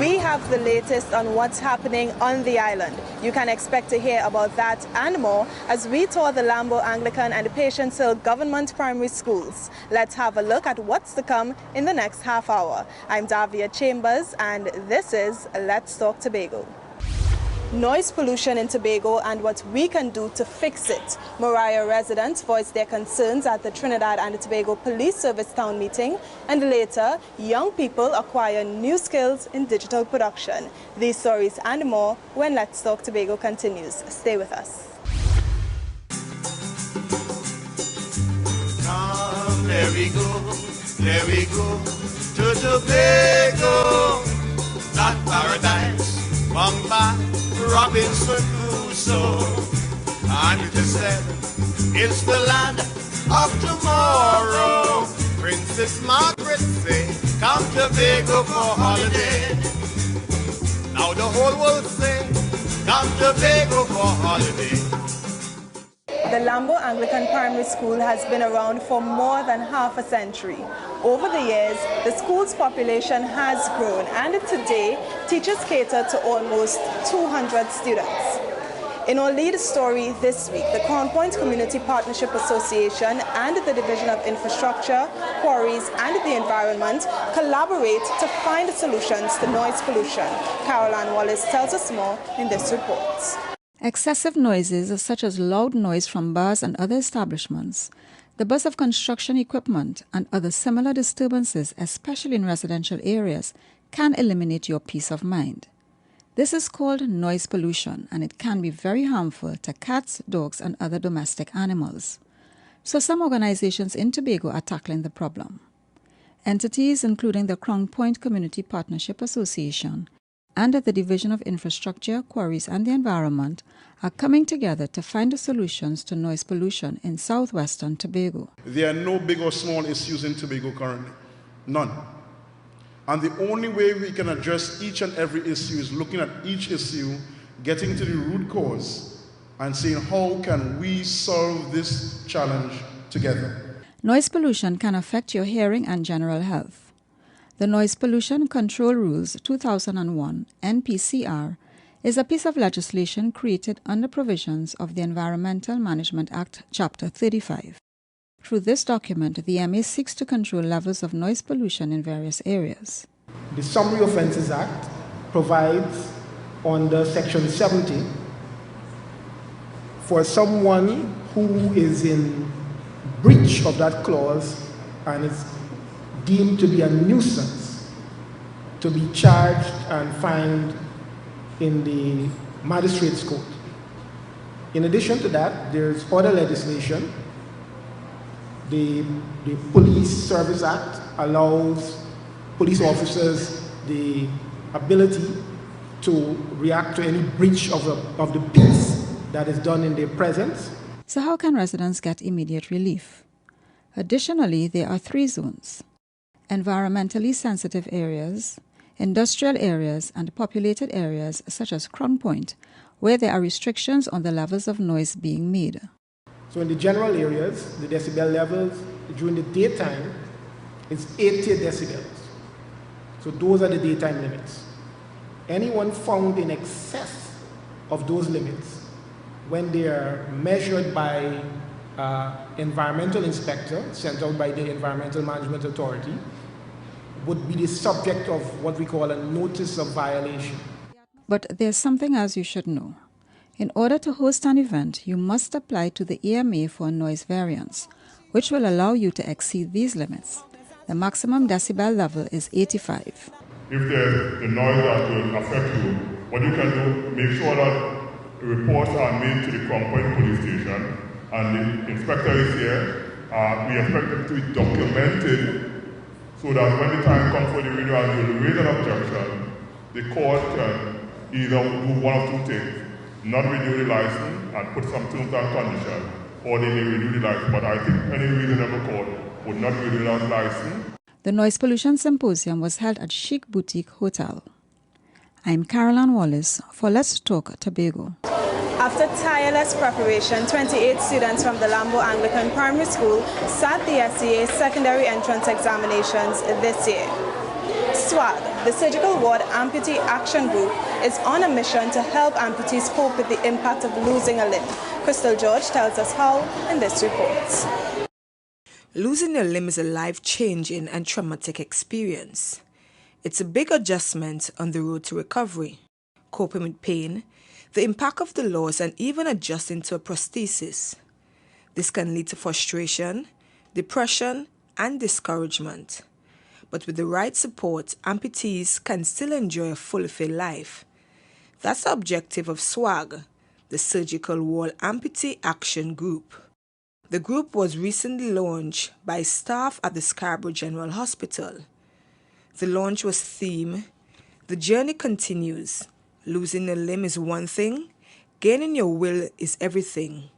We have the latest on what's happening on the island. You can expect to hear about that and more as we tour the Lambo Anglican and Patience Hill Government Primary Schools. Let's have a look at what's to come in the next half hour. I'm Davia Chambers and this is Let's Talk Tobago. Noise pollution in Tobago and what we can do to fix it. Mariah residents voiced their concerns at the Trinidad and Tobago Police Service Town meeting, and later, young people acquire new skills in digital production. These stories and more when Let's Talk Tobago continues. Stay with us. Come, there we go to Tobago, that paradise. Mamba, Robinson Crusoe, and it is said it's the land of tomorrow. Princess Margaret say, come to Tobago for holiday. Now the whole world say, come to Tobago for holiday. The Lambo Anglican Primary School has been around for more than half a century. Over the years, the school's population has grown, and today, teachers cater to almost 200 students. In our lead story this week, the Crown Point Community Partnership Association and the Division of Infrastructure, Quarries and the Environment collaborate to find solutions to noise pollution. Caroline Wallace tells us more in this report. Excessive noises, such as loud noise from bars and other establishments, the buzz of construction equipment, and other similar disturbances, especially in residential areas, can eliminate your peace of mind. This is called noise pollution, and it can be very harmful to cats, dogs, and other domestic animals. So some organizations in Tobago are tackling the problem. Entities including the Crown Point Community Partnership Association and the Division of Infrastructure, Quarries and the Environment are coming together to find solutions to noise pollution in southwestern Tobago. There are no big or small issues in Tobago currently. None. And the only way we can address each and every issue is looking at each issue, getting to the root cause, and saying how can we solve this challenge together. Noise pollution can affect your hearing and general health. The Noise Pollution Control Rules 2001, NPCR, is a piece of legislation created under provisions of the Environmental Management Act, Chapter 35. Through this document, the MA seeks to control levels of noise pollution in various areas. The Summary Offences Act provides under Section 70 for someone who is in breach of that clause and is deemed to be a nuisance to be charged and fined in the magistrate's court. In addition to that, there's other legislation. The Police Service Act allows police officers the ability to react to any breach of the peace that is done in their presence. So how can residents get immediate relief? Additionally, there are 3 zones: environmentally sensitive areas, industrial areas, and populated areas such as Crown Point, where there are restrictions on the levels of noise being made. So in the general areas, the decibel levels during the daytime is 80 decibels. So those are the daytime limits. Anyone found in excess of those limits, when they are measured by environmental inspector sent out by the Environmental Management Authority, would be the subject of what we call a notice of violation. But there's something else you should know. In order to host an event, you must apply to the EMA for a noise variance, which will allow you to exceed these limits. The maximum decibel level is 85. If there's the noise that will affect you, what you can do, make sure that reports are made to the Crown Point Police Station, and the inspector is here. We expect them to be documented so that when the time comes for the renewal and you raise an objection, the court can either do one of 2 things: not renew the license and put some terms and conditions, or they may renew the license. But I think any reasonable court would not renew that license. The Noise Pollution Symposium was held at Chic Boutique Hotel. I'm Caroline Wallace for Let's Talk Tobago. After tireless preparation, 28 students from the Lambo Anglican Primary School sat the SEA secondary entrance examinations this year. SWAG, the Surgical Ward Amputee Action Group, is on a mission to help amputees cope with the impact of losing a limb. Crystal George tells us how in this report. Losing a limb is a life-changing and traumatic experience. It's a big adjustment on the road to recovery, coping with pain, the impact of the loss, and even adjusting to a prosthesis. This can lead to frustration, depression, and discouragement. But with the right support, amputees can still enjoy a fulfilled life. That's the objective of SWAG, the Surgical Ward Amputee Action Group. The group was recently launched by staff at the Sebago General Hospital. The launch was themed, "The journey continues. Losing a limb is one thing, gaining your will is everything."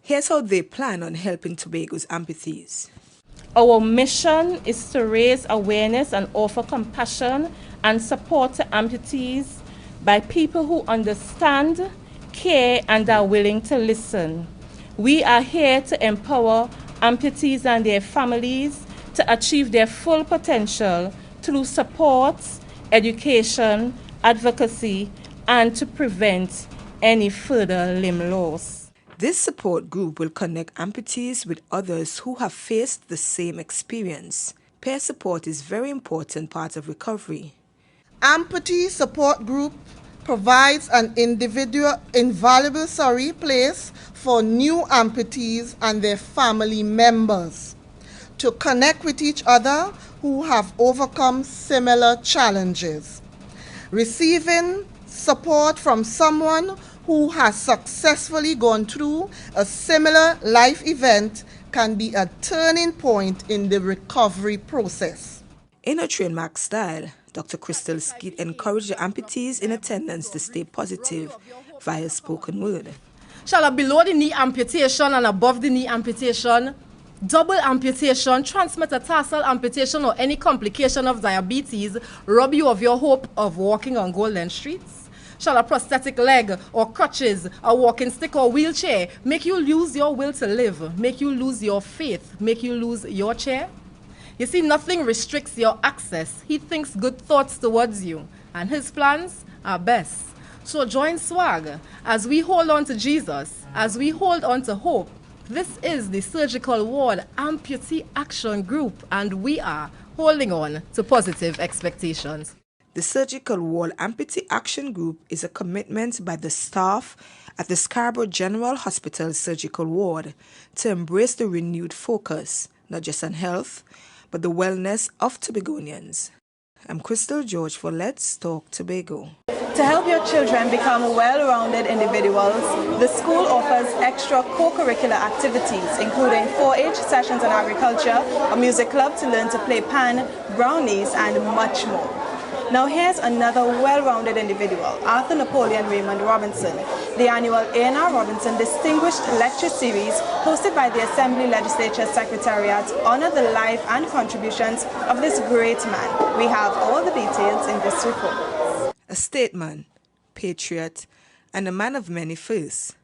Here's how they plan on helping Tobago's amputees. Our mission is to raise awareness and offer compassion and support to amputees by people who understand, care, and are willing to listen. We are here to empower amputees and their families to achieve their full potential through support, education, advocacy, and to prevent any further limb loss. This support group will connect amputees with others who have faced the same experience. Peer support is a very important part of recovery. Amputee Support Group provides an invaluable place for new amputees and their family members to connect with each other who have overcome similar challenges. Receiving support from someone who has successfully gone through a similar life event can be a turning point in the recovery process. In her trademark style, Dr. Crystal Skeet encouraged the amputees in attendance to stay positive via spoken word. Shall I below the knee amputation and above the knee amputation, double amputation, transmetatarsal amputation, or any complication of diabetes rob you of your hope of walking on Golden Streets? Shall a prosthetic leg or crutches, a walking stick or wheelchair make you lose your will to live, make you lose your faith, make you lose your chair? You see, nothing restricts your access. He thinks good thoughts towards you, and his plans are best. So join SWAG as we hold on to Jesus, as we hold on to hope. This is the Surgical Ward Amputee Action Group, and we are holding on to positive expectations. The Surgical Ward Amputee Action Group is a commitment by the staff at the Sebago General Hospital Surgical Ward to embrace the renewed focus, not just on health, but the wellness of Tobagonians. I'm Crystal George for Let's Talk Tobago. To help your children become well-rounded individuals, the school offers extra co-curricular activities, including 4-H sessions on agriculture, a music club to learn to play pan, brownies, and much more. Now here's another well-rounded individual, Arthur Napoleon Raymond Robinson. The annual A&R Robinson Distinguished Lecture Series, hosted by the Assembly Legislature Secretariat, honor the life and contributions of this great man. We have all the details in this report. A statesman, patriot, and a man of many firsts.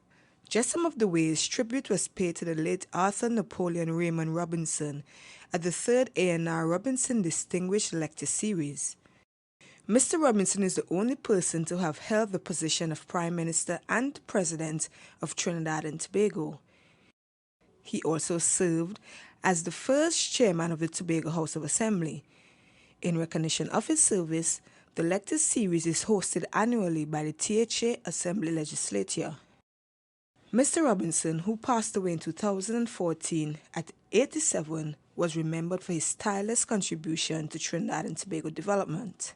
Just some of the ways tribute was paid to the late Arthur Napoleon Raymond Robinson at the 3rd A&R Robinson Distinguished Lecture Series. Mr. Robinson is the only person to have held the position of Prime Minister and President of Trinidad and Tobago. He also served as the first chairman of the Tobago House of Assembly. In recognition of his service, the lecture series is hosted annually by the THA Assembly Legislature. Mr. Robinson, who passed away in 2014 at 87, was remembered for his tireless contribution to Trinidad and Tobago development.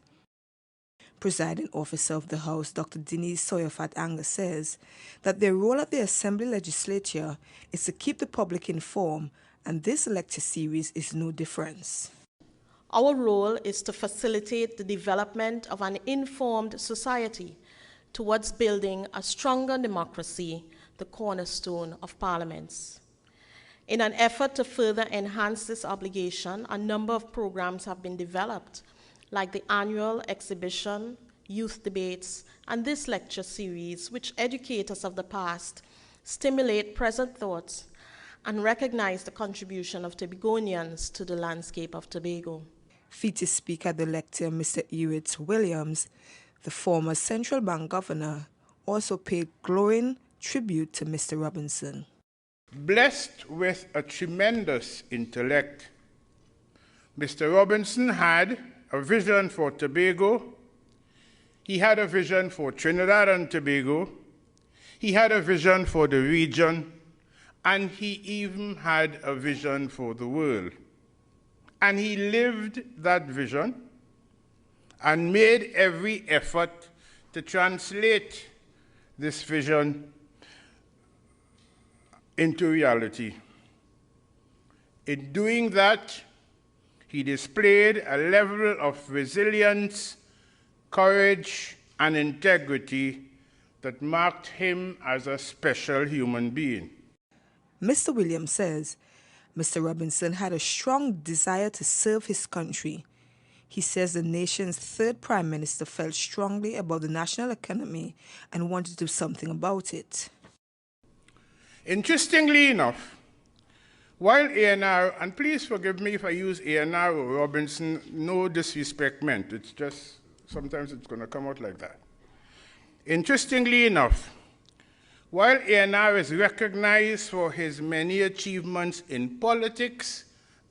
Presiding officer of the House, Dr. Denise Sawyer-Fat-Anger, says that their role at the Assembly Legislature is to keep the public informed, and this lecture series is no different. Our role is to facilitate the development of an informed society towards building a stronger democracy, the cornerstone of parliaments. In an effort to further enhance this obligation, a number of programs have been developed, like the annual exhibition, youth debates, and this lecture series, which educate us of the past, stimulate present thoughts, and recognize the contribution of Tobagonians to the landscape of Tobago. Featured speaker at the lecture, Mr. Ewart Williams, the former central bank governor, also paid glowing tribute to Mr. Robinson. Blessed with a tremendous intellect, Mr. Robinson had a vision for Tobago. He had a vision for Trinidad and Tobago. He had a vision for the region, and he even had a vision for the world. And he lived that vision and made every effort to translate this vision into reality. In doing that, he displayed a level of resilience, courage, and integrity that marked him as a special human being. Mr. Williams says Mr. Robinson had a strong desire to serve his country. He says the nation's third prime minister felt strongly about the national economy and wanted to do something about it. Interestingly enough, while A&R, and please forgive me if I use A&R or Robinson, no disrespect meant, it's just, sometimes it's going to come out like that. Interestingly enough, while A&R is recognized for his many achievements in politics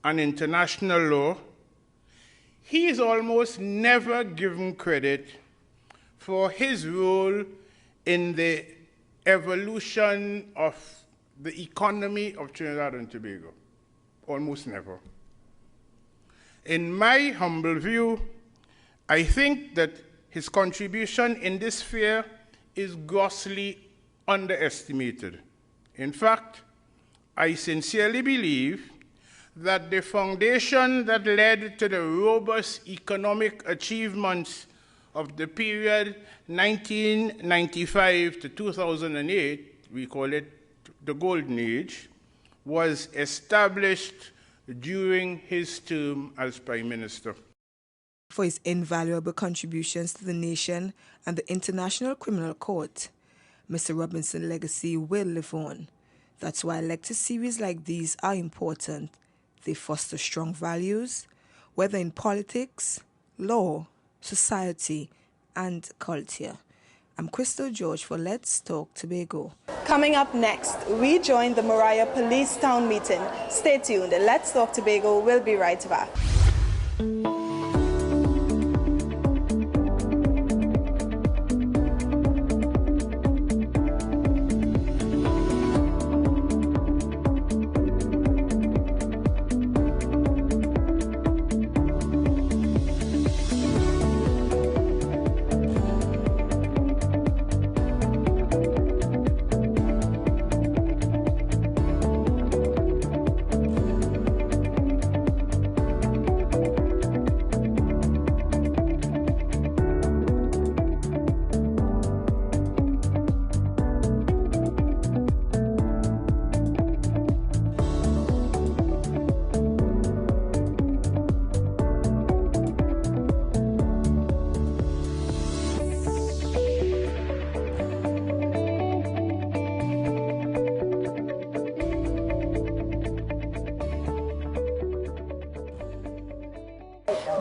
and international law, he is almost never given credit for his role in the evolution of the economy of Trinidad and Tobago. Almost never. In my humble view, I think that his contribution in this sphere is grossly underestimated. In fact, I sincerely believe that the foundation that led to the robust economic achievements of the period 1995 to 2008, we call it the Golden Age, was established during his term as Prime Minister. For his invaluable contributions to the nation and the International Criminal Court, Mr. Robinson's legacy will live on. That's why lecture series like these are important. They foster strong values, whether in politics, law, society, and culture. I'm Crystal George for Let's Talk Tobago. Coming up next, we join the Moriah Police Town Meeting. Stay tuned. Let's Talk Tobago. We'll be right back.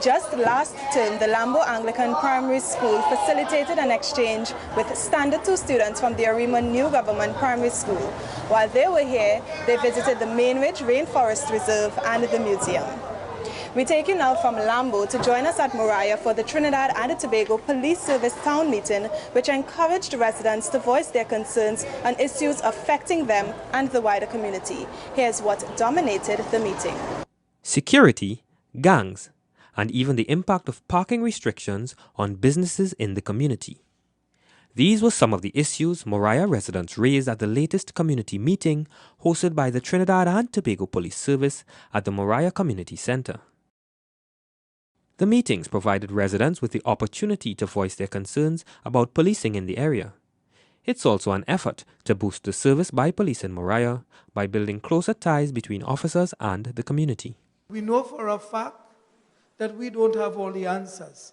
Just last term, the Lambo Anglican Primary School facilitated an exchange with Standard 2 students from the Arima New Government Primary School. While they were here, they visited the Mainridge Rainforest Reserve and the museum. We take you now from Lambo to join us at Moriah for the Trinidad and Tobago Police Service Town Meeting, which encouraged residents to voice their concerns on issues affecting them and the wider community. Here's what dominated the meeting. Security, gangs, and even the impact of parking restrictions on businesses in the community. These were some of the issues Moriah residents raised at the latest community meeting hosted by the Trinidad and Tobago Police Service at the Moriah Community Center. The meetings provided residents with the opportunity to voice their concerns about policing in the area. It's also an effort to boost the service by police in Moriah by building closer ties between officers and the community. We know for a fact that we don't have all the answers.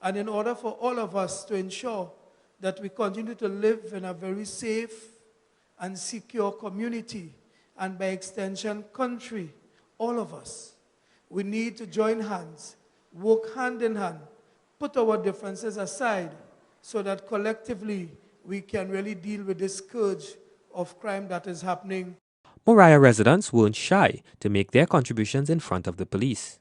And in order for all of us to ensure that we continue to live in a very safe and secure community, and by extension, country, all of us, We need to join hands, work hand in hand, put our differences aside so that collectively we can really deal with this scourge of crime that is happening. Moriah residents weren't shy to make their contributions in front of the police.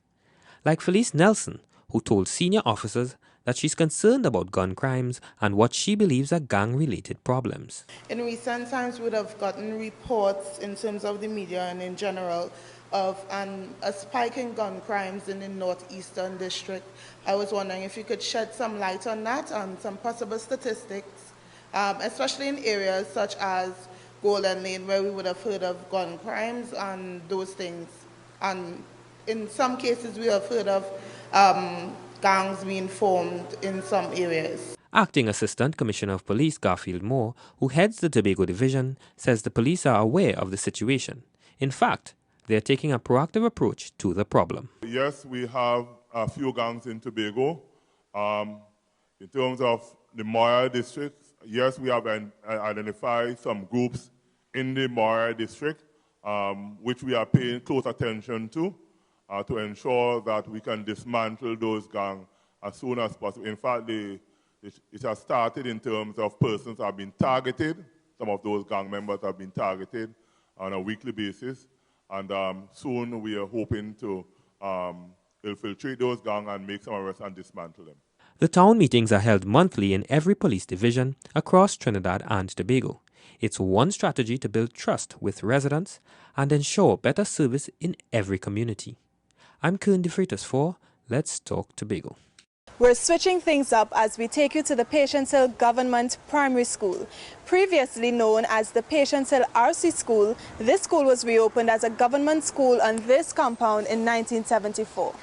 Like Felice Nelson, who told senior officers that she's concerned about gun crimes and what she believes are gang-related problems. In recent times, we would have gotten reports in terms of the media and in general of a spike in gun crimes in the northeastern district. I was wondering if you could shed some light on that, on some possible statistics, especially in areas such as Golden Lane, where we would have heard of gun crimes and those things. And in some cases, we have heard of gangs being formed in some areas. Acting Assistant Commissioner of Police Garfield Moore, who heads the Tobago Division, says the police are aware of the situation. In fact, they are taking a proactive approach to the problem. Yes, we have a few gangs in Tobago. In terms of the Moriah district, yes, we have identified some groups in the Moriah district, which we are paying close attention to ensure that we can dismantle those gangs as soon as possible. In fact, it has started in terms of persons have been targeted. Some of those gang members have been targeted on a weekly basis. And soon we are hoping to infiltrate those gangs and make some arrests and dismantle them. The town meetings are held monthly in every police division across Trinidad and Tobago. It's one strategy to build trust with residents and ensure better service in every community. I'm Kern De Freitas for Let's Talk Tobago. We're switching things up as we take you to the Patience Hill Government Primary School. Previously known as the Patience Hill RC School, this school was reopened as a government school on this compound in 1974.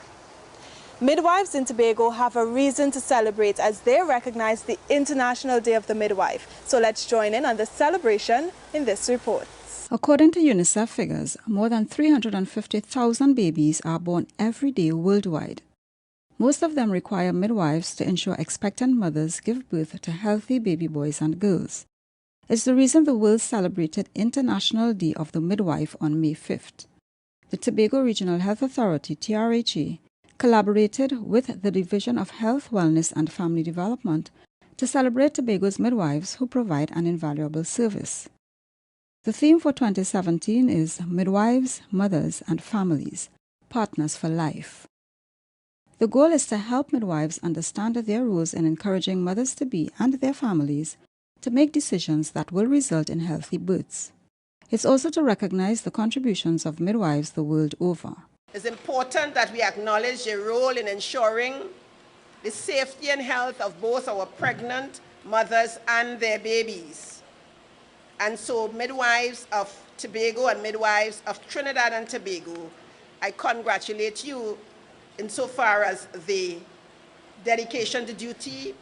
Midwives in Tobago have a reason to celebrate as they recognize the International Day of the Midwife. So let's join in on the celebration in this report. According to UNICEF figures, more than 350,000 babies are born every day worldwide. Most of them require midwives to ensure expectant mothers give birth to healthy baby boys and girls. It's the reason the world celebrated International Day of the Midwife on May 5th. The Tobago Regional Health Authority, TRHA, collaborated with the Division of Health, Wellness and Family Development to celebrate Tobago's midwives who provide an invaluable service. The theme for 2017 is Midwives, Mothers and Families, Partners for Life. The goal is to help midwives understand their roles in encouraging mothers-to-be and their families to make decisions that will result in healthy births. It's also to recognize the contributions of midwives the world over. It's important that we acknowledge their role in ensuring the safety and health of both our pregnant mothers and their babies. And so midwives of Tobago and midwives of Trinidad and Tobago, I congratulate you insofar as the dedication to duty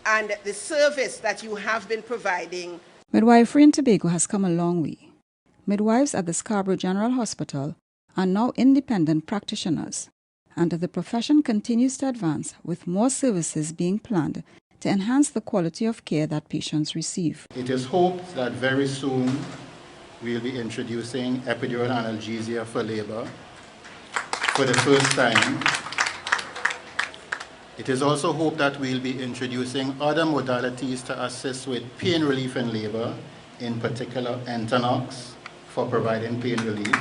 and the service that you have been providing. Midwifery in Tobago has come a long way. Midwives at the Sebago General Hospital are now independent practitioners, and the profession continues to advance with more services being planned to enhance the quality of care that patients receive. It is hoped that very soon we'll be introducing epidural analgesia for labor for the first time. It is also hoped that we'll be introducing other modalities to assist with pain relief in labor, in particular Entonox for providing pain relief.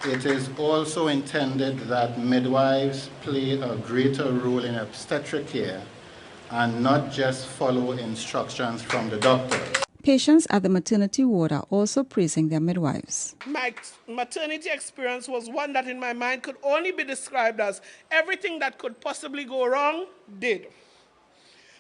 It is also intended that midwives play a greater role in obstetric care and not just follow instructions from the doctor. Patients at the maternity ward are also praising their midwives. My maternity experience was one that in my mind could only be described as everything that could possibly go wrong did.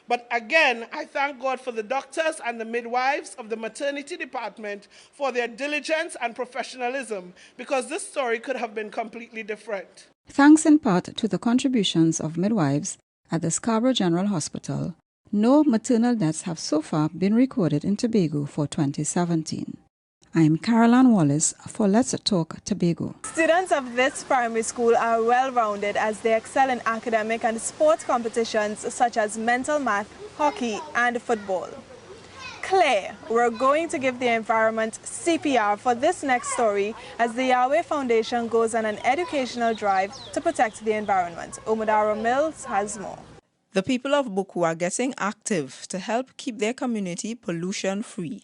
But again, I thank God for the doctors and the midwives of the maternity department for their diligence and professionalism, because this story could have been completely different. Thanks in part to the contributions of midwives at the Sebago General Hospital, no maternal deaths have so far been recorded in Tobago for 2017. I'm Caroline Wallace for Let's Talk Tobago. Students of this primary school are well-rounded as they excel in academic and sports competitions such as mental math, hockey and football. Claire, we're going to give the environment CPR for this next story as the Yahweh Foundation goes on an educational drive to protect the environment. Omodaro Mills has more. The people of Buku are getting active to help keep their community pollution-free.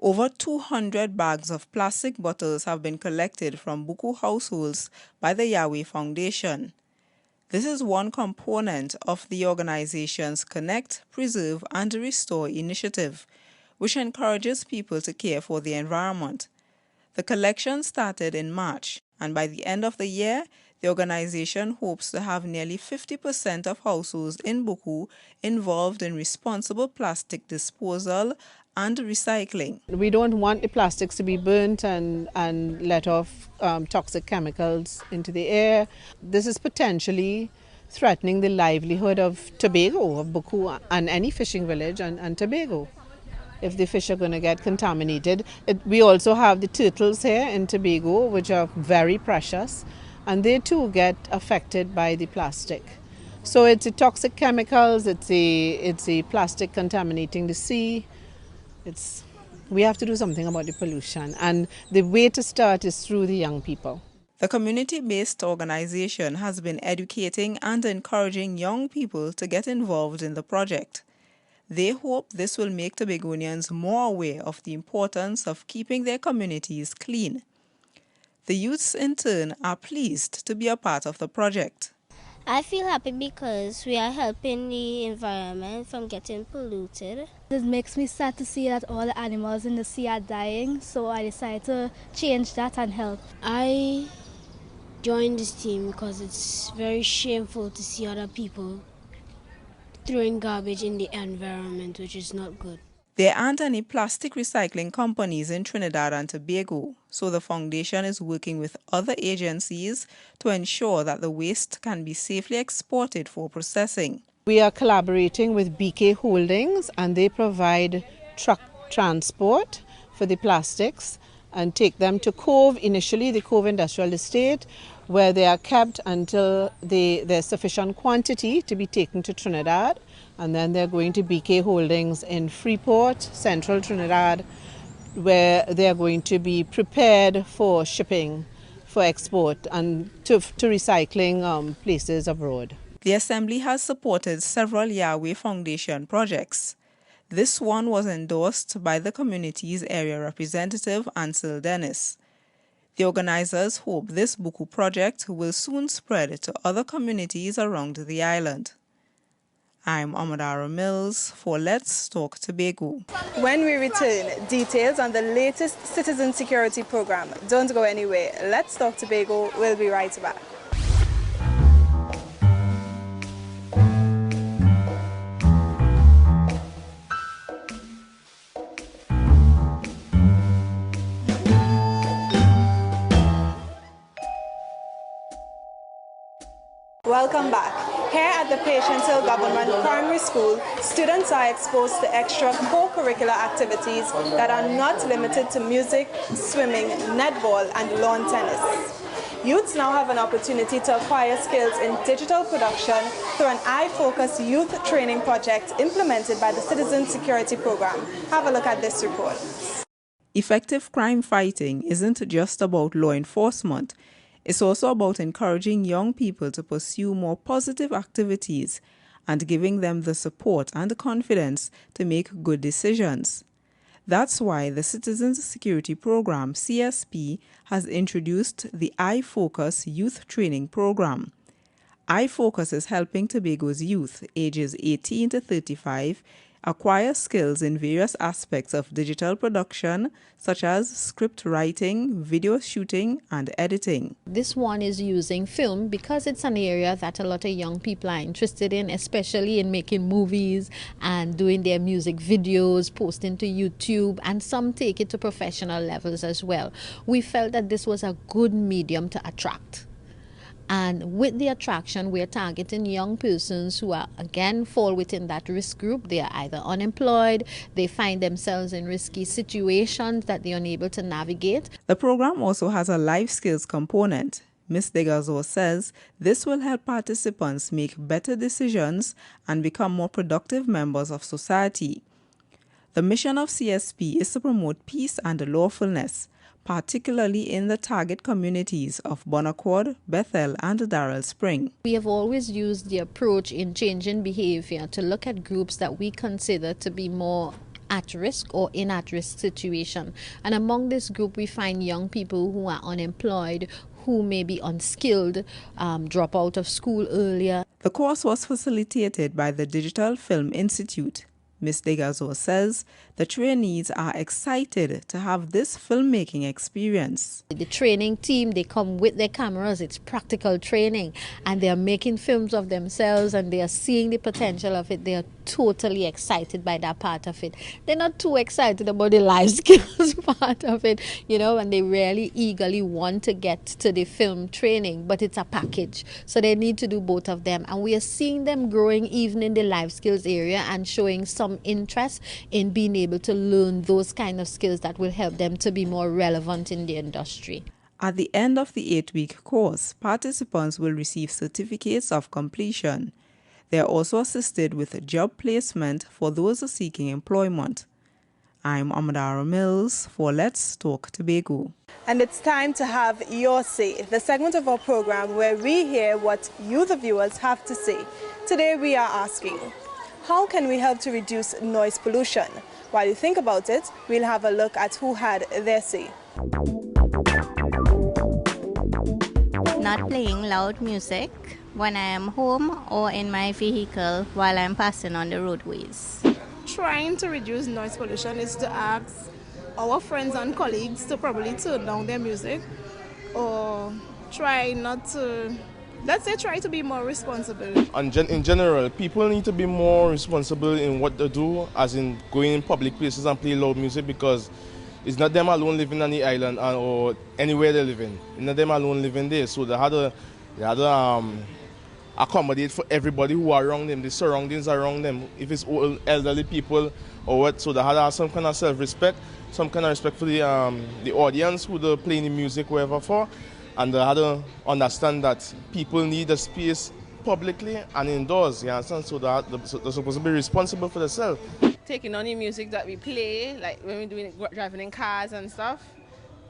Over 200 bags of plastic bottles have been collected from Buku households by the Yahweh Foundation. This is one component of the organization's Connect, Preserve and Restore initiative, which encourages people to care for the environment. The collection started in March, and by the end of the year, the organization hopes to have nearly 50% of households in Buku involved in responsible plastic disposal and recycling. We don't want the plastics to be burnt and let off toxic chemicals into the air. This is potentially threatening the livelihood of Tobago, of Buku, and any fishing village and Tobago, if the fish are going to get contaminated. We also have the turtles here in Tobago, which are very precious, and they too get affected by the plastic. So it's the toxic chemicals, it's the plastic contaminating the sea. We have to do something about the pollution, and the way to start is through the young people. The community-based organization has been educating and encouraging young people to get involved in the project. They hope this will make Tobagonians more aware of the importance of keeping their communities clean. The youths, in turn, are pleased to be a part of the project. I feel happy because we are helping the environment from getting polluted. It makes me sad to see that all the animals in the sea are dying, so I decided to change that and help. I joined this team because it's very shameful to see other people throwing garbage in the environment, which is not good. There aren't any plastic recycling companies in Trinidad and Tobago, so the foundation is working with other agencies to ensure that the waste can be safely exported for processing. We are collaborating with BK Holdings, and they provide truck transport for the plastics and take them to Cove, initially the Cove Industrial Estate, where they are kept until there's sufficient quantity to be taken to Trinidad. And then they're going to BK Holdings in Freeport, Central Trinidad, where they're going to be prepared for shipping, for export, and to recycling places abroad. The Assembly has supported several Yahweh Foundation projects. This one was endorsed by the community's area representative, Ansel Dennis. The organizers hope this Buku project will soon spread to other communities around the island. I'm Amadara Mills for Let's Talk Tobago. When we return, details on the latest citizen security program. Don't go anywhere. Let's Talk Tobago. We'll be right back. Welcome back. Here at the Patience Hill Government Primary School, students are exposed to extra co-curricular activities that are not limited to music, swimming, netball, and lawn tennis. Youths now have an opportunity to acquire skills in digital production through an eye-focused youth training project implemented by the Citizen Security Program. Have a look at this report. Effective crime fighting isn't just about law enforcement. It's also about encouraging young people to pursue more positive activities and giving them the support and confidence to make good decisions. That's why the Citizens Security Program, CSP, has introduced the iFocus Youth Training Program. iFocus is helping Tobago's youth, ages 18 to 35, acquire skills in various aspects of digital production, such as script writing, video shooting, and editing. This one is using film because it's an area that a lot of young people are interested in, especially in making movies and doing their music videos, posting to YouTube, and some take it to professional levels as well. We felt that this was a good medium to attract. And with the attraction, we're targeting young persons who are, again, fall within that risk group. They are either unemployed, they find themselves in risky situations that they're unable to navigate. The program also has a life skills component. Ms. Degazo says this will help participants make better decisions and become more productive members of society. The mission of CSP is to promote peace and lawfulness, particularly in the target communities of Bonaccord, Bethel, and Darrell Spring. We have always used the approach in changing behavior to look at groups that we consider to be more at risk or in at risk situation. And among this group, we find young people who are unemployed, who may be unskilled, drop out of school earlier. The course was facilitated by the Digital Film Institute. Ms. Degazo says the trainees are excited to have this filmmaking experience. The training team, they come with their cameras, it's practical training, and they are making films of themselves and they are seeing the potential of it. They are totally excited by that part of it. They're not too excited about the life skills part of it, you know, and they really eagerly want to get to the film training, but it's a package. So they need to do both of them. And we are seeing them growing even in the life skills area and showing some interest in being able to learn those kind of skills that will help them to be more relevant in the industry. At the end of the 8-week course, participants will receive certificates of completion. They are also assisted with job placement for those seeking employment. I'm Amadara Mills for Let's Talk Tobago. And it's time to have your say, the segment of our program where we hear what you, the viewers, have to say. Today we are asking, how can we help to reduce noise pollution? While you think about it, we'll have a look at who had their say. Not playing loud music when I am home or in my vehicle while I'm passing on the roadways. Trying to reduce noise pollution is to ask our friends and colleagues to probably turn down their music, or try not to, let's say, try to be more responsible. And in general, people need to be more responsible in what they do, as in going in public places and play loud music, because it's not them alone living on the island or anywhere they live in. It's not them alone living there. So they had to accommodate for everybody who are around them, the surroundings around them. If it's old, elderly people or what, so they had to have some kind of self-respect, some kind of respect for the audience who they're playing the music wherever for. And they had to understand that people need a space publicly and indoors, you understand? So they're supposed to be responsible for themselves. Taking on the music that we play, like when we're driving in cars and stuff,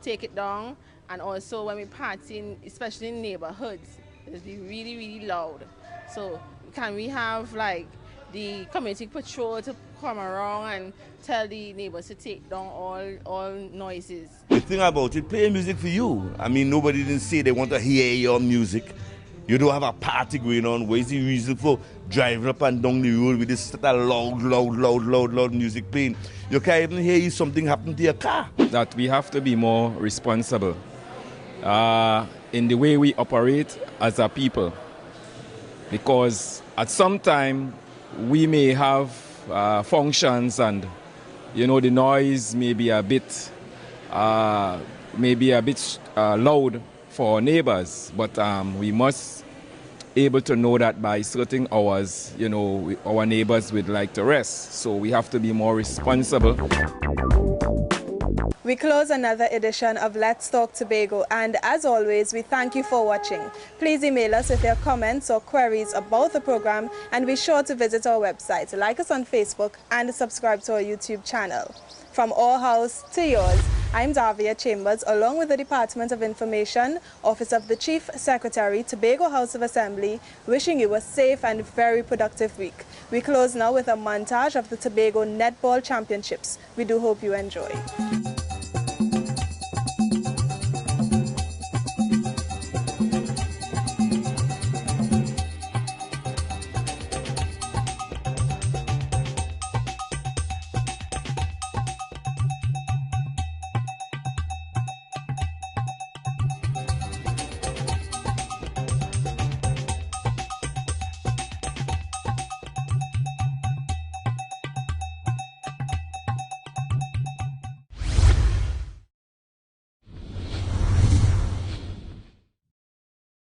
take it down. And also when we party, especially in neighborhoods, it'll be really, really loud. So can we have like the community patrol to come around and tell the neighbors to take down all noises? The thing about it, play music for you. I mean, nobody didn't say they want to hear your music. You don't have a party going on. Where's the music for? Driving up and down the road with this loud music playing. You can't even hear you something happen to your car. That we have to be more responsible in the way we operate as a people. Because at some time we may have functions and, you know, the noise may be a bit loud for our neighbors, but we must able to know that by certain hours, you know, our neighbors would like to rest. So we have to be more responsible. We close another edition of Let's Talk Tobago, and as always, we thank you for watching. Please email us with your comments or queries about the program, and be sure to visit our website, like us on Facebook, and subscribe to our YouTube channel. From our house to yours, I'm Davia Chambers, along with the Department of Information, Office of the Chief Secretary, Tobago House of Assembly, wishing you a safe and very productive week. We close now with a montage of the Tobago Netball Championships. We do hope you enjoy.